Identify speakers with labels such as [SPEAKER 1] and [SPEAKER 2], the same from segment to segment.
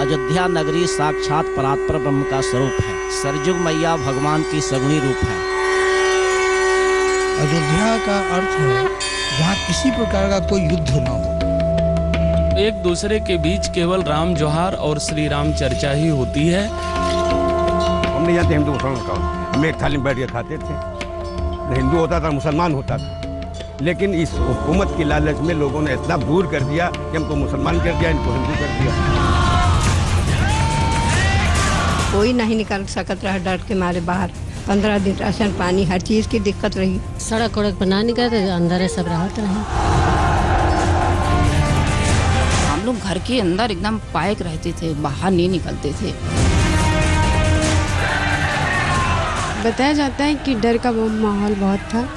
[SPEAKER 1] अयोध्या नगरी साक्षात परात्पर ब्रह्म का स्वरूप है। सरजुग मैया भगवान की सगुणी रूप है।
[SPEAKER 2] अयोध्या का अर्थ है जहाँ किसी प्रकार का कोई युद्ध न हो।
[SPEAKER 3] एक दूसरे के बीच केवल राम जोहार और श्री राम चर्चा ही होती है।
[SPEAKER 4] हम नहीं जानते हिंदू मुसलमान का, हम एक थाली में बैठ के खाते थे। हिंदू होता था, मुसलमान होता था, लेकिन इस हुकूमत की लालच में लोगों ने इतना दूर कर दिया कि हमको मुसलमान कर दिया, इनको हिंदू कर दिया।
[SPEAKER 5] कोई नहीं निकल सकत रहा डर के मारे बाहर। 15 दिन राशन पानी हर चीज़ की दिक्कत रही।
[SPEAKER 6] सड़क उड़क बना नहीं गए थे, अंदर सब राहत रहे।
[SPEAKER 7] हम लोग घर के अंदर एकदम पैक रहते थे, बाहर नहीं निकलते थे।
[SPEAKER 8] बताया जाता है कि डर का माहौल बहुत था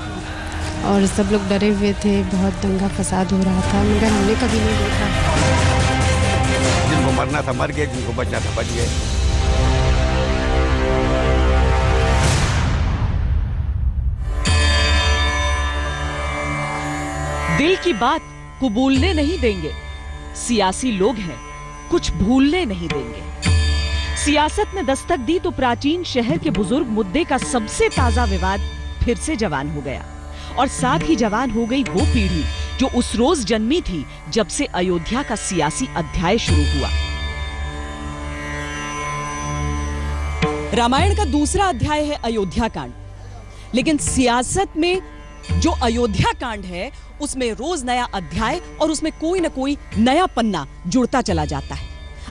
[SPEAKER 8] और सब लोग डरे हुए थे, बहुत दंगा फसाद हो रहा था, मगर हमने कभी नहीं देखा।
[SPEAKER 4] जिनको मरना था मर गए, जिनको बचना था बच गए।
[SPEAKER 9] दिल की बात कुबूलने नहीं देंगे। सियासी लोग हैं, कुछ भूलने नहीं देंगे। सियासत ने दस्तक दी तो प्राचीन शहर के बुजुर्ग मुद्दे का सबसे ताजा विवाद फिर से जवान हो गया और साथ ही जवान हो गई वो पीढ़ी जो उस रोज जन्मी थी जब से अयोध्या का सियासी अध्याय शुरू हुआ। रामायण का दूसरा अध्याय है अयोध्या कांड, लेकिन सियासत में जो अयोध्या कांड है उसमें रोज नया अध्याय और उसमें कोई ना कोई नया पन्ना जुड़ता चला जाता है।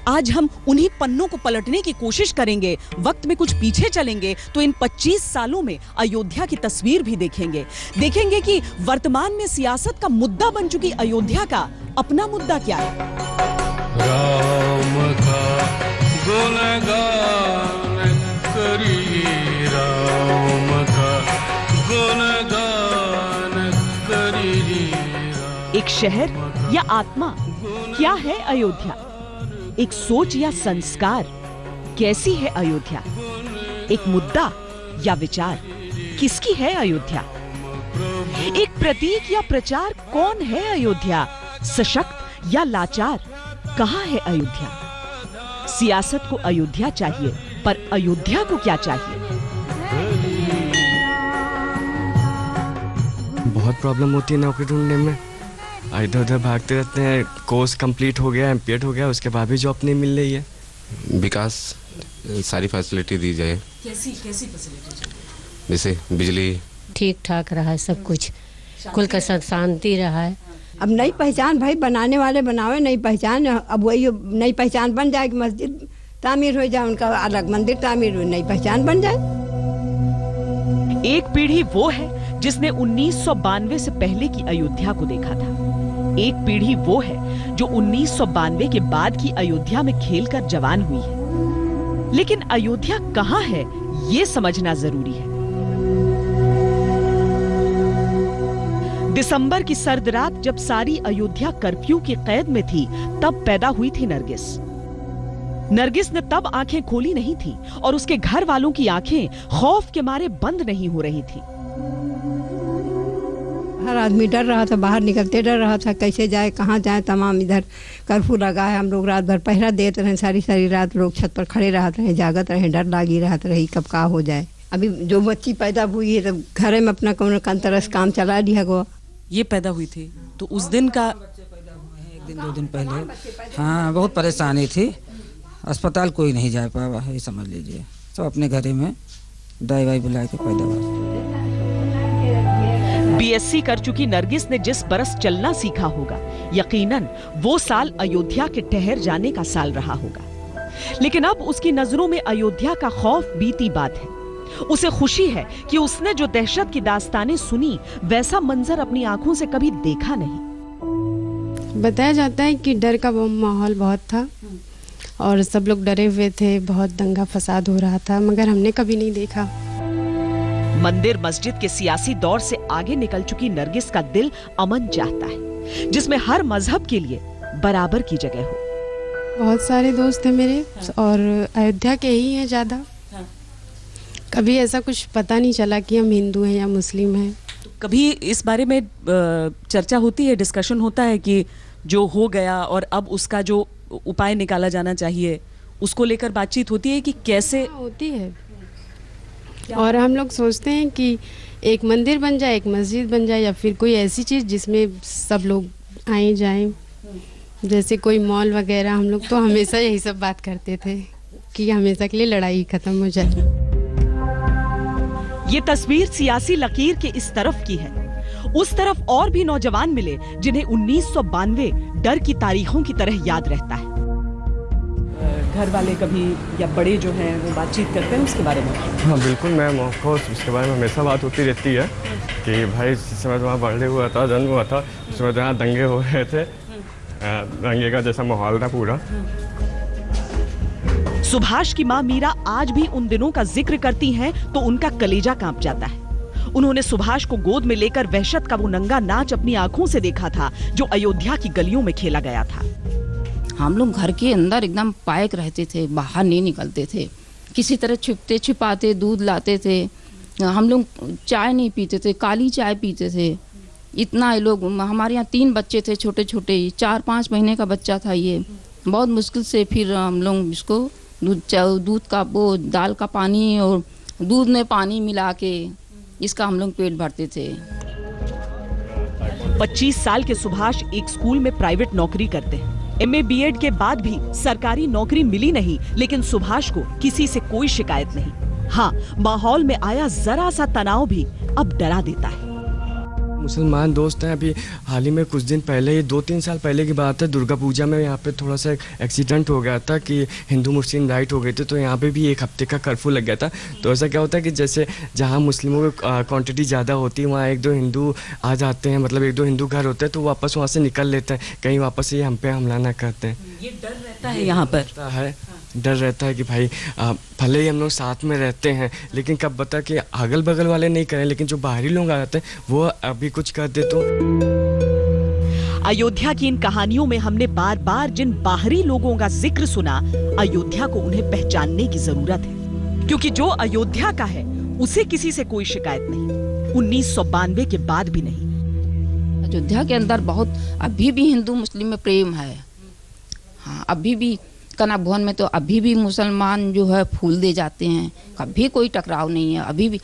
[SPEAKER 9] आज हम उन्हीं पन्नों को पलटने की कोशिश करेंगे, वक्त में कुछ पीछे चलेंगे तो इन 25 सालों में अयोध्या की तस्वीर भी देखेंगे कि वर्तमान में सियासत का मुद्दा बन चुकी अयोध्या का अपना मुद्दा क्या है।
[SPEAKER 3] राम का गुणगान करिए, राम का गुणगान करिए।
[SPEAKER 9] एक शहर या आत्मा, क्या है अयोध्या? एक सोच या संस्कार, कैसी है अयोध्या? एक मुद्दा या विचार, किसकी है अयोध्या? एक प्रतीक या प्रचार, कौन है अयोध्या? सशक्त या लाचार, कहां है अयोध्या? सियासत को अयोध्या चाहिए, पर अयोध्या को क्या चाहिए?
[SPEAKER 10] बहुत प्रॉब्लम होती है नौकरी ढूंढने में। इधर उधर भागते रहते हैं। कोर्स कंप्लीट हो गया, एमपीएड हो गया, उसके बाद भी जॉब नहीं मिल रही है।
[SPEAKER 11] विकास सारी फैसिलिटी दी जाए।
[SPEAKER 9] कैसी फैसिलिटी?
[SPEAKER 11] जैसे बिजली
[SPEAKER 6] ठीक ठाक रहा है, सब कुछ कुल का साथ शांति रहा है।
[SPEAKER 5] अब नई पहचान भाई बनाने वाले बनावे नई पहचान। अब वही नई पहचान बन जाएगी, मस्जिद तामीर हो जाए, उनका अलग मंदिर तामीर हो, नई पहचान बन जाए।
[SPEAKER 9] एक पीढ़ी वो है जिसने 1992 से पहले की अयोध्या को देखा था। एक पीढ़ी वो है जो 1992 के बाद की अयोध्या में खेलकर जवान हुई है। लेकिन अयोध्या कहां है, ये समझना जरूरी है। दिसंबर की सर्द रात जब सारी अयोध्या कर्फ्यू की कैद में थी, तब पैदा हुई थी नरगिस। नरगिस ने तब आंखें खोली नहीं थी और उसके घर वालों की आंखें खौफ के मारे बंद नहीं हो रही थी।
[SPEAKER 5] हर आदमी डर रहा था, बाहर निकलते डर रहा था, कैसे जाए कहाँ जाए। तमाम इधर कर्फ्यू लगा है, हम लोग रात भर पहरा देते रहे, सारी रात लोग छत पर खड़े रहते रहे, जागत रहे, डर लागी रहते रही कब का हो जाए। अभी जो बच्ची पैदा हुई है तब घरे में अपना कौन तरस काम चला लिया गो।
[SPEAKER 12] ये पैदा हुई थी तो उस दिन का 1 दिन 2 दिन पहले हाँ बहुत परेशानी थी। अस्पताल कोई नहीं जा पाया, ये समझ लीजिए। सब अपने घरे में दवाई वाई बुला के पैदा हुआ।
[SPEAKER 9] बीएससी कर चुकी नरगिस ने जिस बरस चलना सीखा होगा, यकीनन वो साल अयोध्या के ठहर जाने का साल रहा होगा। लेकिन अब उसकी नजरों में अयोध्या का खौफ बीती बात है। उसे खुशी है कि उसने जो दहशत की दास्तानें सुनी, वैसा मंजर अपनी आंखों से कभी देखा नहीं।
[SPEAKER 8] बताया जाता है कि डर का माहौल बहुत था और सब लोग डरे हुए थे, बहुत दंगा फसाद हो रहा था, मगर हमने कभी नहीं देखा।
[SPEAKER 9] मंदिर मस्जिद के सियासी दौर से आगे निकल चुकी नरगिस का दिल अमन चाहता है, जिसमें हर मजहब के लिए बराबर की जगह हो।
[SPEAKER 8] बहुत सारे दोस्त हैं मेरे और अयोध्या के ही हैं ज्यादा। कभी ऐसा कुछ पता नहीं चला कि हम हिंदू हैं या मुस्लिम हैं।
[SPEAKER 9] कभी इस बारे में चर्चा होती है, डिस्कशन होता है कि जो हो गया और अब उसका जो उपाय निकाला जाना चाहिए, उसको लेकर बातचीत होती है कि कैसे
[SPEAKER 8] होती है। और हम लोग सोचते हैं कि एक मंदिर बन जाए, एक मस्जिद बन जाए, या फिर कोई ऐसी चीज़ जिसमें सब लोग आए जाएं, जैसे कोई मॉल वगैरह। हम लोग तो हमेशा यही सब बात करते थे कि हमेशा के लिए लड़ाई खत्म हो जाए।
[SPEAKER 9] ये तस्वीर सियासी लकीर के इस तरफ की है। उस तरफ और भी नौजवान मिले जिन्हें 1992 डर की तारीखों की तरह याद रहता है। घर वाले कभी या बड़े जो हैं वो बातचीत करते हैं उसके बारे में?
[SPEAKER 10] हाँ बिल्कुल मैम, ऑफकोर्स उसके बारे में हमेशा बात होती रहती है कि भाई जिस समय तुम्हारा बर्थडे हुआ था, जन्म हुआ था, उस समय यहाँ दंगे हो रहे थे, दंगे का जैसा माहौल था पूरा।
[SPEAKER 9] सुभाष की मां मीरा आज भी उन दिनों का जिक्र करती हैं तो उनका कलेजा कांप जाता है। उन्होंने सुभाष को गोद में लेकर वहशत का वो नंगा नाच अपनी आंखों से देखा था जो अयोध्या की गलियों में खेला गया था।
[SPEAKER 7] हम लोग घर के अंदर एकदम पायक रहते थे, बाहर नहीं निकलते थे, किसी तरह छुपते छिपाते दूध लाते थे। हम लोग चाय नहीं पीते थे, काली चाय पीते थे। इतना ये लोग, हमारे यहाँ 3 बच्चे थे छोटे छोटे, 4-5 महीने का बच्चा था ये। बहुत मुश्किल से फिर हम लोग इसको दूध का वो दाल का पानी और दूध में पानी मिला के इसका हम लोग पेट भरते थे।
[SPEAKER 9] 25 साल के सुभाष एक स्कूल में प्राइवेट नौकरी करते हैं। MA BEd के बाद भी सरकारी नौकरी मिली नहीं, लेकिन सुभाष को किसी से कोई शिकायत नहीं। हाँ, माहौल में आया जरा सा तनाव भी अब डरा देता है।
[SPEAKER 10] मुसलमान दोस्त हैं। अभी हाल ही में कुछ दिन पहले, ये 2-3 साल पहले की बात है, दुर्गा पूजा में यहाँ पे थोड़ा सा एक्सीडेंट हो गया था कि हिंदू मुस्लिम राइट हो गए थे, तो यहाँ पे भी 1 हफ्ते का कर्फ्यू लग गया था। तो ऐसा क्या होता है कि जैसे जहाँ मुस्लिमों की क्वांटिटी ज़्यादा होती है वहाँ 1-2 हिंदू आ जाते हैं, मतलब 1-2 हिंदू घर होते हैं, तो वापस वहाँ से निकल लेते हैं, कहीं वापस ये हम पे हमला ना करते हैं।
[SPEAKER 9] ये डर रहता है यहाँ पर,
[SPEAKER 10] डर रहता है कि भाई भले ही हम लोग साथ में रहते हैं, लेकिन कब बता कि अगल बगल वाले नहीं करें, लेकिन जो बाहरी लोग आ जाते हैं वो अभी कुछ कर दे तो।
[SPEAKER 9] अयोध्या की इन कहानियों में हमने बार बार जिन बाहरी लोगों का जिक्र सुना, अयोध्या को उन्हें पहचानने की जरूरत है, क्योंकि जो अयोध्या का है उसे किसी से कोई शिकायत नहीं, 1992 के बाद भी नहीं।
[SPEAKER 7] अयोध्या के अंदर बहुत अभी भी हिंदू मुस्लिम में प्रेम है। हाँ, अभी भी कनक भवन में तो अभी भी मुसलमान जो है फूल दे जाते हैं, कभी कोई टकराव नहीं है। अभी भी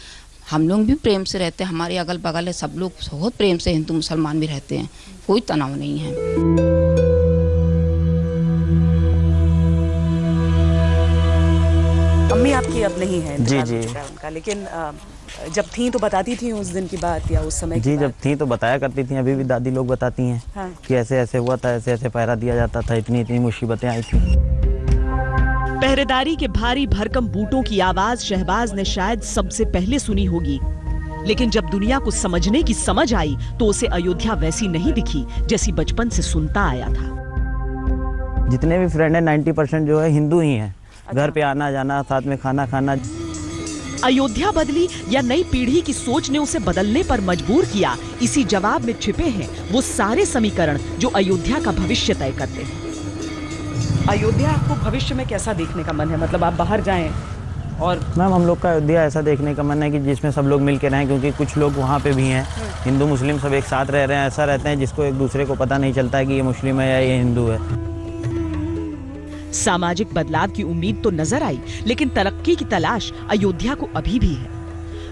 [SPEAKER 7] हम लोग भी प्रेम से रहते हैं, हमारे अगल बगल है सब लोग बहुत प्रेम से, हिंदू मुसलमान भी रहते हैं, कोई तनाव नहीं है।
[SPEAKER 9] अम्मी आपकी अब नहीं है,
[SPEAKER 13] जी
[SPEAKER 9] उनका, लेकिन जब थी तो बताती थी उस दिन की बात या उस समय की
[SPEAKER 13] जी
[SPEAKER 9] बात?
[SPEAKER 13] जब थी तो बताया करती थी, अभी भी दादी लोग बताती हैं। हाँ। कि ऐसे ऐसे हुआ था, ऐसे ऐसे पहरा दिया जाता था, इतनी इतनी मुसीबतें आई थी।
[SPEAKER 9] पहरेदारी के भारी भरकम बूटों की आवाज शहबाज ने शायद सबसे पहले सुनी होगी, लेकिन जब दुनिया को समझने की समझ आई तो उसे अयोध्या वैसी नहीं दिखी जैसी बचपन से सुनता आया था।
[SPEAKER 13] जितने भी फ्रेंड हैं 90% जो है हिंदू ही हैं। घर पे आना जाना, साथ में खाना खाना।
[SPEAKER 9] अयोध्या बदली या नई पीढ़ी की सोच ने उसे बदलने पर मजबूर किया, इसी जवाब में छिपे हैं वो सारे समीकरण जो अयोध्या का भविष्य तय करते हैं। अयोध्या आपको भविष्य में कैसा देखने का मन है? मतलब आप बाहर जाएं और
[SPEAKER 13] मैम हम लोग का अयोध्या ऐसा देखने का मन है कि जिसमें सब लोग मिल के रहें, क्योंकि कुछ लोग वहाँ पे भी हैं, हिंदू मुस्लिम सब एक साथ रह रहे हैं, ऐसा रहते हैं जिसको एक दूसरे को पता नहीं चलता है कि ये मुस्लिम है या ये हिंदू है।
[SPEAKER 9] सामाजिक बदलाव की उम्मीद तो नजर आई, लेकिन तरक्की की तलाश अयोध्या को अभी भी है।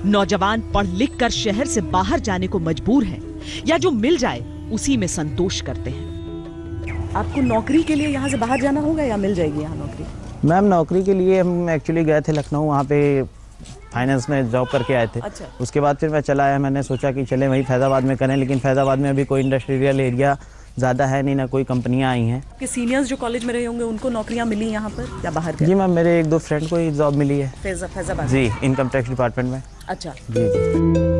[SPEAKER 9] नौजवान पढ़ लिख कर शहर से बाहर जाने को मजबूर हैं, या जो मिल जाए उसी में संतोष करते हैं। आपको नौकरी के लिए यहाँ से बाहर जाना होगा या मिल जाएगी यहाँ नौकरी?
[SPEAKER 13] मैम नौकरी के लिए हम एक्चुअली गए थे लखनऊ, वहाँ पे फाइनेंस में जॉब करके आए थे। अच्छा। उसके बाद फिर मैं चला आया, मैंने सोचा कि चले वही फैज़ाबाद में करें, लेकिन फैज़ाबाद में अभी कोई इंडस्ट्रियल एरिया ज़्यादा है नहीं, ना कोई कंपनियां आई हैं।
[SPEAKER 9] कि सीनियर्स जो कॉलेज में रहे होंगे उनको नौकरियां मिली यहाँ पर या बाहर गए?
[SPEAKER 13] जी मैम मेरे 1-2 फ्रेंड को ही जॉब मिली है
[SPEAKER 9] फैज़ाबाद
[SPEAKER 13] जी, इनकम टैक्स डिपार्टमेंट में।
[SPEAKER 9] अच्छा
[SPEAKER 13] जी जी।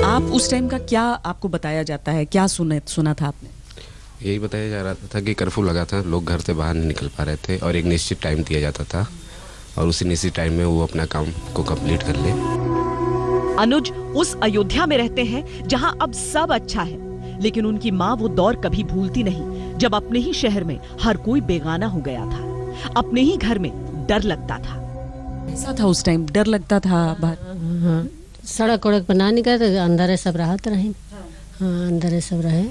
[SPEAKER 9] आप उस टाइम का क्या आपको बताया जाता है, क्या सुना था आपने?
[SPEAKER 11] यही बताया जा रहा था कि कर्फ्यू लगा था, लोग घर से बाहर नहीं निकल पा रहे थे और एक निश्चित टाइम दिया जाता था और उसी निश्चित टाइम में वो अपना काम को कंप्लीट कर ले।
[SPEAKER 9] अनुज उस अयोध्या में रहते हैं जहां अब सब अच्छा है, लेकिन उनकी माँ वो दौर कभी भूलती नहीं जब अपने ही शहर में हर कोई बेगाना हो गया था, अपने ही घर में डर लगता था। ऐसा था उस टाइम, डर लगता था बाहर?
[SPEAKER 6] हाँ, सड़क उड़क पर ना निकल, अंदर सब राहत रहे। हाँ अंदर सब रहे।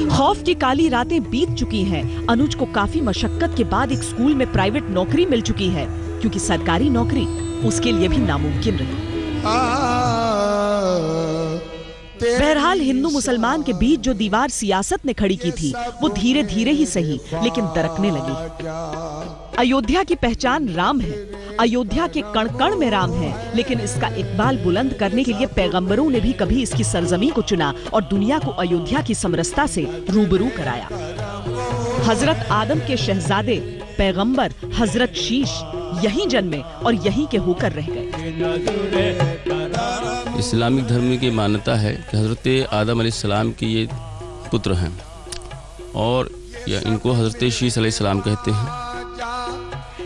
[SPEAKER 9] खौफ की काली रातें बीत चुकी हैं। अनुज को काफी मशक्कत के बाद एक स्कूल में प्राइवेट नौकरी मिल चुकी है, क्योंकि सरकारी नौकरी उसके लिए भी नामुमकिन रही। बहरहाल हिंदू मुसलमान के बीच जो दीवार सियासत ने खड़ी की थी, वो धीरे धीरे ही सही लेकिन दरकने लगी। अयोध्या की पहचान राम है, अयोध्या के कण कण में राम है, लेकिन इसका इकबाल बुलंद करने के लिए पैगंबरों ने भी कभी इसकी सरजमी को चुना और दुनिया को अयोध्या की समरसता से रूबरू कराया। हजरत आदम के शहजादे पैगंबर हजरत शीश यहीं जन्मे और यहीं के होकर रह गए।
[SPEAKER 3] इस्लामिक धर्म की मान्यता है कि हजरत आदम अलैहिस्सलाम के ये पुत्र हैं और इनको हजरत शीश अलैहिस्सलाम कहते हैं।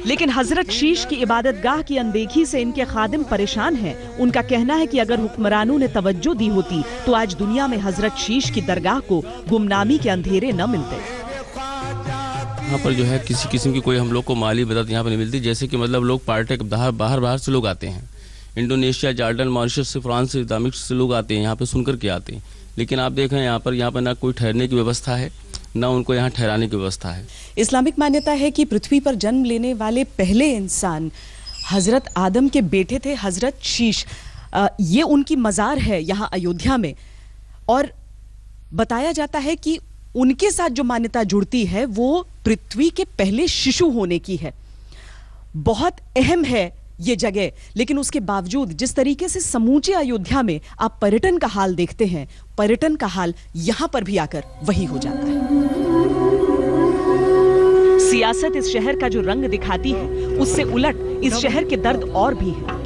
[SPEAKER 9] लेकिन हजरत शीश की इबादतगाह की अनदेखी से इनके खादिम परेशान हैं। उनका कहना है कि अगर हुक्मरानों ने तवज्जो दी होती तो आज दुनिया में हजरत शीश की दरगाह को गुमनामी के अंधेरे न मिलते।
[SPEAKER 3] यहाँ पर जो है किसी किस्म की कोई हम लोग को माली मदद यहाँ पर नहीं मिलती। जैसे कि मतलब लोग पर्यटक बाहर से लोग आते हैं, इंडोनेशिया, जॉर्डन, मॉरिशस से, फ्रांस से, दामिश्क से लोग आते हैं यहाँ पे सुनकर के आते हैं। लेकिन आप देखें यहाँ पर ना कोई ठहरने की व्यवस्था है, ना उनको यहाँ ठहराने की व्यवस्था है।
[SPEAKER 9] इस्लामिक मान्यता है कि पृथ्वी पर जन्म लेने वाले पहले इंसान हजरत आदम के बेटे थे, हजरत शीश। ये उनकी मज़ार है यहाँ अयोध्या में, और बताया जाता है कि उनके साथ जो मान्यता जुड़ती है वो पृथ्वी के पहले शिशु होने की है। बहुत अहम है ये जगह, लेकिन उसके बावजूद जिस तरीके से समूचे अयोध्या में आप पर्यटन का हाल देखते हैं, पर्यटन का हाल यहां पर भी आकर वही हो जाता है। सियासत इस शहर का जो रंग दिखाती है, उससे उलट इस शहर के दर्द और भी है।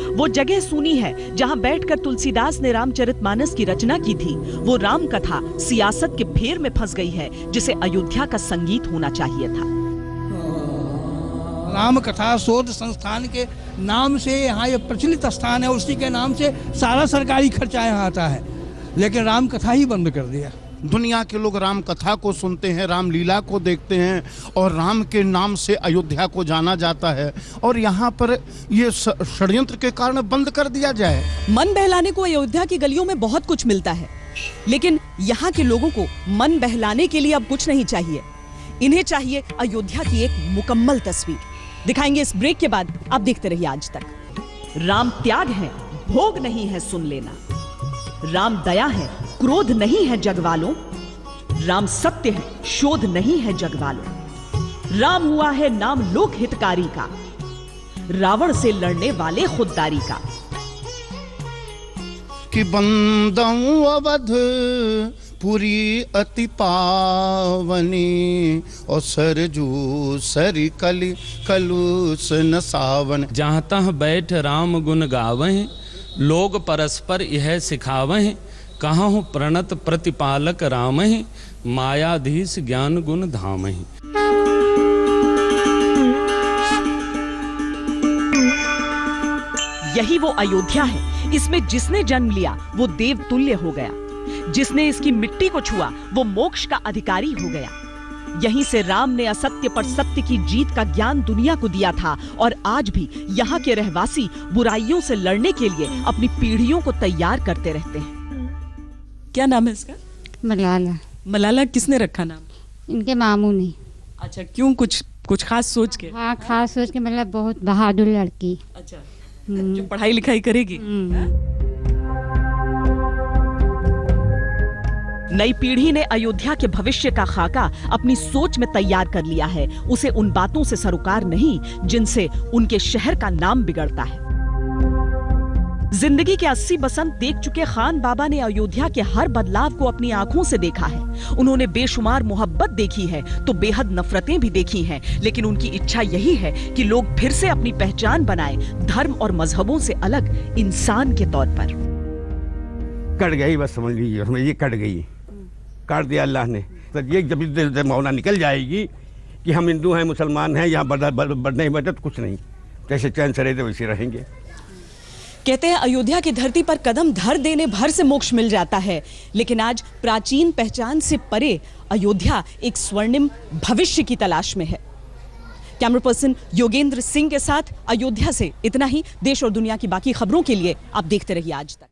[SPEAKER 9] वो जगह सुनी है जहां बैठकर तुलसीदास ने रामचरितमानस की रचना की थी। वो राम कथा सियासत के फेर में फंस गई है, जिसे अयोध्या का संगीत होना चाहिए था।
[SPEAKER 2] राम कथा शोध संस्थान के नाम से यहाँ ये प्रचलित स्थान है, उसी के नाम से सारा सरकारी खर्चा यहाँ आता है, लेकिन राम कथा ही बंद कर दिया।
[SPEAKER 14] दुनिया के लोग राम कथा को सुनते हैं, रामलीला को देखते हैं और राम के नाम से अयोध्या को जाना जाता है, और यहाँ पर ये षड्यंत्र के कारण बंद कर दिया जाए।
[SPEAKER 9] मन बहलाने को अयोध्या की गलियों में बहुत कुछ मिलता है, लेकिन यहाँ के लोगों को मन बहलाने के लिए अब कुछ नहीं चाहिए। इन्हें चाहिए अयोध्या की एक मुकम्मल तस्वीर। दिखाएंगे इस ब्रेक के बाद, आप देखते रहिए आज तक। राम त्याग है, भोग नहीं है, सुन लेना। राम दया है, क्रोध नहीं है जगवालों। राम सत्य है, शोध नहीं है जगवालों। राम हुआ है नाम लोक हितकारी का, रावण से लड़ने वाले खुददारी का।
[SPEAKER 14] कि बंदऊ अवध पुरी अति पावनी, और सरजू सरी कली कलुष न सावन।
[SPEAKER 3] जहाँ तह बैठ राम गुण गावहीं, लोग परस्पर यह सिखावहीं। कहाँ हूँ प्रणत प्रतिपालक रामहि, मायाधीश ज्ञान गुण धामहि।
[SPEAKER 9] यही वो अयोध्या है, इसमें जिसने जन्म लिया वो देव तुल्य हो गया, जिसने इसकी मिट्टी को छुआ वो मोक्ष का अधिकारी हो गया। यहीं से राम ने असत्य पर सत्य की जीत का ज्ञान दुनिया को दिया था, और आज भी यहाँ के रहवासी बुराइयों से लड़ने के लिए अपनी पीढ़ियों को तैयार करते रहते हैं। क्या नाम है इसका?
[SPEAKER 15] मलाला।
[SPEAKER 9] मलाला किसने रखा नाम?
[SPEAKER 15] इनके मामू ने।
[SPEAKER 9] अच्छा, क्यों? कुछ खास सोच के?
[SPEAKER 15] हाँ, खास सोच के, मतलब बहुत बहादुर लड़की।
[SPEAKER 9] अच्छा, जो पढ़ाई लिखाई करेगी। नई पीढ़ी ने अयोध्या के भविष्य का खाका अपनी सोच में तैयार कर लिया है। उसे उन बातों से सरोकार नहीं जिनसे उनके शहर का नाम बिगड़ता है। जिंदगी के 80 बसंत देख चुके खान बाबा ने अयोध्या के हर बदलाव को अपनी आंखों से देखा है। उन्होंने बेशुमार मोहब्बत देखी है तो बेहद नफरतें भी देखी हैं, लेकिन उनकी इच्छा यही है कि लोग फिर से अपनी पहचान बनाएं, धर्म और मजहबों से अलग इंसान के तौर पर।
[SPEAKER 4] कट गई, बस समझ लीजिए, ये कट गई, काट दिया अल्लाह ने। तो ये जब भावना निकल जाएगी कि हम हिंदू हैं, मुसलमान हैं, यहाँ बढ़ने ही बढ़ते तो कुछ नहीं, जैसे चैन से रहते वैसे रहेंगे।
[SPEAKER 9] कहते हैं अयोध्या की धरती पर कदम धर देने भर से मोक्ष मिल जाता है, लेकिन आज प्राचीन पहचान से परे अयोध्या एक स्वर्णिम भविष्य की तलाश में है। कैमरा पर्सन योगेंद्र सिंह के साथ अयोध्या से इतना ही। देश और दुनिया की बाकी खबरों के लिए आप देखते रहिए आज तक।